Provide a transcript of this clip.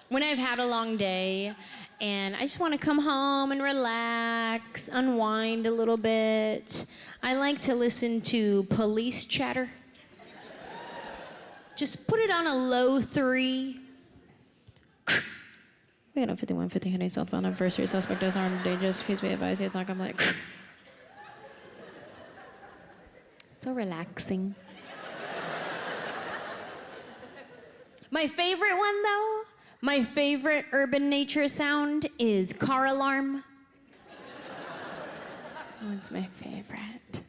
when I've had a long day and I just want to come home and relax, unwind a little bit, I like to listen to police chatter. Just put it on a low 3. We got a 5150 Henry cell phone adversary suspect is armed, dangerous. Please be advised, it's not gonna like. So relaxing. My favorite one though, my favorite urban nature sound is car alarm. That's my favorite.